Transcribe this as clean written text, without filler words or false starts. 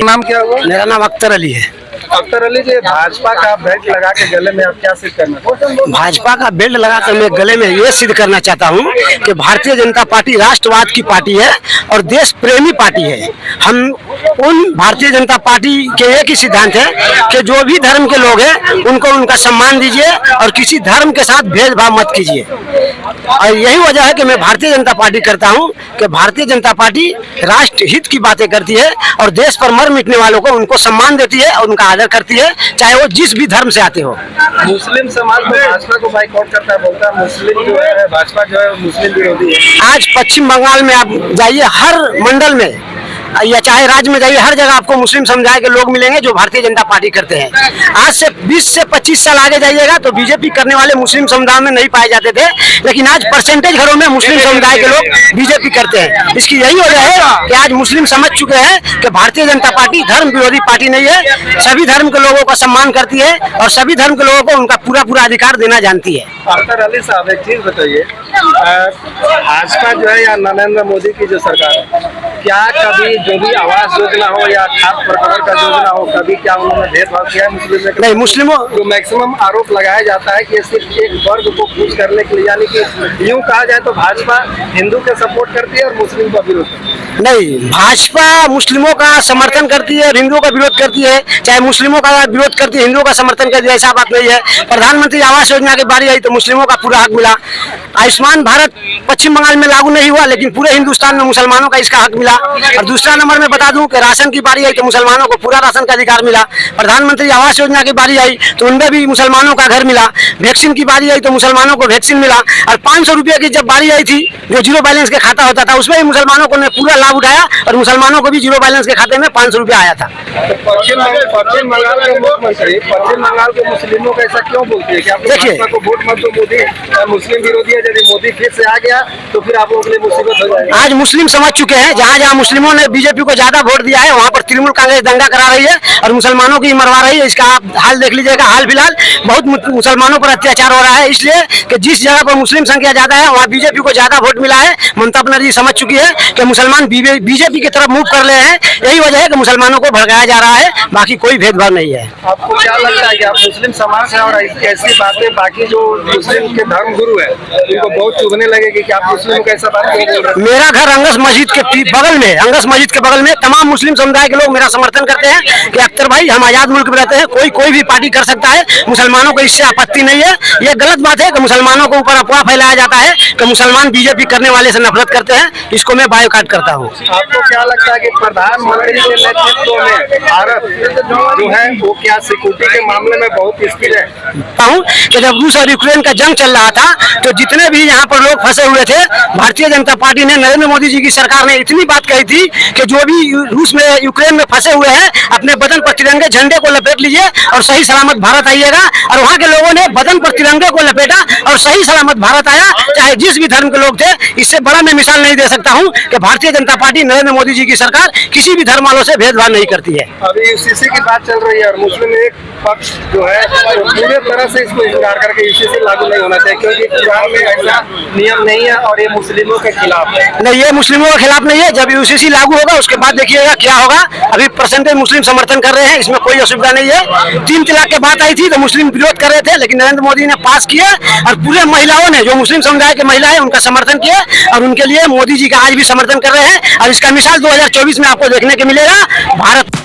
नाम क्या हुआ? मेरा नाम अख्तर अली है। अख्तर अली जी, भाजपा का बेल्ट लगा के गले में आप क्या सिद्ध करना चाहते हैं? भाजपा का बेल्ट लगाकर मैं गले में ये सिद्ध करना चाहता हूँ कि भारतीय जनता पार्टी राष्ट्रवाद की पार्टी है और देश प्रेमी पार्टी है। हम उन भारतीय जनता पार्टी के एक ही सिद्धांत है कि जो भी धर्म के लोग हैं उनको उनका सम्मान दीजिए और किसी धर्म के साथ भेदभाव मत कीजिए। और यही वजह है कि मैं भारतीय जनता पार्टी करता हूँ कि भारतीय जनता पार्टी राष्ट्र हित की बातें करती है और देश पर मर मिटने वालों को उनको सम्मान देती है और उनका आदर करती है, चाहे वो जिस भी धर्म से आते हो। मुस्लिम समाज में भाजपा को बाइकआउट करता है, बोलता है मुस्लिम जो है, भाजपा जो है मुस्लिम विरोधी है। आज पश्चिम बंगाल में आप जाइए, हर मंडल में या चाहे राज्य में जाइए, हर जगह आपको मुस्लिम समुदाय के लोग मिलेंगे जो भारतीय जनता पार्टी करते हैं। आज से 20 से 25 साल आगे जाइएगा तो बीजेपी करने वाले मुस्लिम समुदाय में नहीं पाए जाते थे, लेकिन आज परसेंटेज घरों में मुस्लिम समुदाय के लोग बीजेपी करते हैं। इसकी यही वजह है कि आज मुस्लिम समझ चुके हैं कि भारतीय जनता पार्टी धर्म विरोधी पार्टी नहीं है, सभी धर्म के लोगों का सम्मान करती है और सभी धर्म के लोगों को उनका पूरा अधिकार देना जानती है। अख्तर अली साहब, एक चीज बताइए, भाजपा जो है या नरेंद्र मोदी की जो सरकार है, क्या कभी जो भी आवास योजना हो या खाद प्रकरण का योजना हो, कभी क्या उन्होंने भेदभाव किया है मुस्लिम में? नहीं, मुस्लिमों जो मैक्सिमम आरोप लगाया जाता है कि सिर्फ एक वर्ग को खुश करने के लिए, यानी कि यूं कहा जाए तो भाजपा हिंदू के सपोर्ट करती है और मुस्लिम का विरोध करती है। नहीं, भाजपा मुस्लिमों का समर्थन करती है और हिंदुओं का विरोध करती है, चाहे मुस्लिमों का विरोध करती है हिंदुओं का समर्थन करती है, ऐसा बात नहीं है। प्रधानमंत्री आवास योजना की बारी आई तो मुस्लिमों का पूरा हक मिला। आयुष्मान भारत पश्चिम बंगाल में लागू नहीं हुआ, लेकिन पूरे हिंदुस्तान में मुसलमानों का इसका हक मिला। और दूसरा नंबर में बता दूं कि राशन की बारी आई तो मुसलमानों को पूरा राशन का अधिकार मिला। प्रधानमंत्री आवास योजना की बारी आई तो उनमें भी मुसलमानों का घर मिला। वैक्सीन की बारी आई तो मुसलमानों को वैक्सीन मिला। और 500 रुपये की जब बारी आई थी, जो जीरो बैलेंस के खाता होता था, उसमें भी मुसलमानों को ने पूरा लाभ उठाया और मुसलमानों को भी जीरो बैलेंस के खाते में 500 रुपया आया था। तो पश्चिम बंगाल के मुख्यमंत्री पश्चिम बंगाल के मुस्लिमों को ऐसा क्यों बोलते हैं कि आप भाजपा को वोट मत दो, मोदी मुस्लिम विरोधी है, यदि मोदी फिर से आ गया तो फिर आप लोगों के लिए मुसीबत हो जाएगी? आज मुस्लिम समझ चुके हैं, जहाँ जहाँ मुस्लिमों ने बीजेपी को ज्यादा वोट दिया है वहाँ पर तृणमूल कांग्रेस दंगा करा रही है और मुसलमानों की मरवा रही है। इसका आप हाल देख लीजिएगा, हाल फिलहाल बहुत मुसलमानों पर अत्याचार हो रहा है, इसलिए कि जिस जगह पर मुस्लिम संख्या ज्यादा है वहाँ बीजेपी को ज्यादा वोट मिला है। ममता बनर्जी समझ चुकी है कि मुसलमान बीजेपी की तरफ मूव कर रहे हैं, यही वजह है कि मुसलमानों को भड़काया जा रहा है, बाकी कोई भेदभाव नहीं है। आपको क्या लगता है कि आप मुस्लिम समाज है और ऐसी बातें बाकी जो मुस्लिम के धर्म गुरु है उनको बहुत चुभने लगेगी कि आप मुस्लिम को ऐसा बात क्यों बोल रहे हैं? मेरा घर अंगस मस्जिद के बगल में, अंगस मस्जिद के बगल में तमाम मुस्लिम समुदाय के लोग मेरा समर्थन करते हैं कि अख्तर भाई, हम आजाद मुल्क में रहते हैं, कोई भी पार्टी कर सकता है, मुसलमानों को इससे आपत्ति नहीं है। ये गलत बात है कि मुसलमानों के ऊपर अफवाह फैलाया जाता है कि मुसलमान बीजेपी करने वाले से नफरत करते हैं, इसको मैं बायकॉट करता हूँ। आपको क्या लगता है कि प्रधानमंत्री के नेतृत्व में भारत जो है वो क्या सिक्योरिटी के मामले में बहुत स्थिर है? कि जब रूस और यूक्रेन का जंग चल रहा था तो जितने भी यहाँ पर लोग फंसे हुए थे, भारतीय जनता पार्टी ने, नरेंद्र मोदी जी की सरकार ने इतनी बात कही थी कि जो भी रूस में यूक्रेन में फंसे हुए हैं अपने बदन पर तिरंगे झंडे को लपेट लीजिए और सही सलामत भारत आइएगा। और वहाँ के लोगों ने बदन पर तिरंगे को लपेटा और सही सलामत भारत आया, चाहे जिस भी धर्म के लोग थे। इससे बड़ा मैं मिसाल नहीं दे सकता हूँ कि भारतीय जनता पार्टी, नरेंद्र मोदी जी की सरकार किसी भी धर्म वालों से भेदभाव नहीं करती है। अभी यूसीसी की बात चल रही है और मुस्लिम एक पक्ष जो है तो पूरे तरह से इसको इनकार करके यूसीसी लागू नहीं होना चाहिए, क्योंकि कुरान में ऐसा नियम नहीं है और ये मुस्लिमों के खिलाफ है। नहीं, ये मुस्लिमों के खिलाफ नहीं है। जब यूसीसी लागू होगा उसके बाद देखिएगा क्या होगा। अभी परसेंटेज मुस्लिम समर्थन कर रहे हैं, इसमें कोई असुविधा नहीं है। 3 तलाक की बात आई थी तो मुस्लिम विरोध कर रहे थे, लेकिन नरेंद्र मोदी ने पास किया और पूरे महिलाओं ने, जो मुस्लिम समुदाय की महिला है, उनका समर्थन किया और उनके लिए मोदी जी का आज भी समर्थन कर रहे हैं। और इसका मिसाल 2024 में आपको देखने को मिलेगा। भारत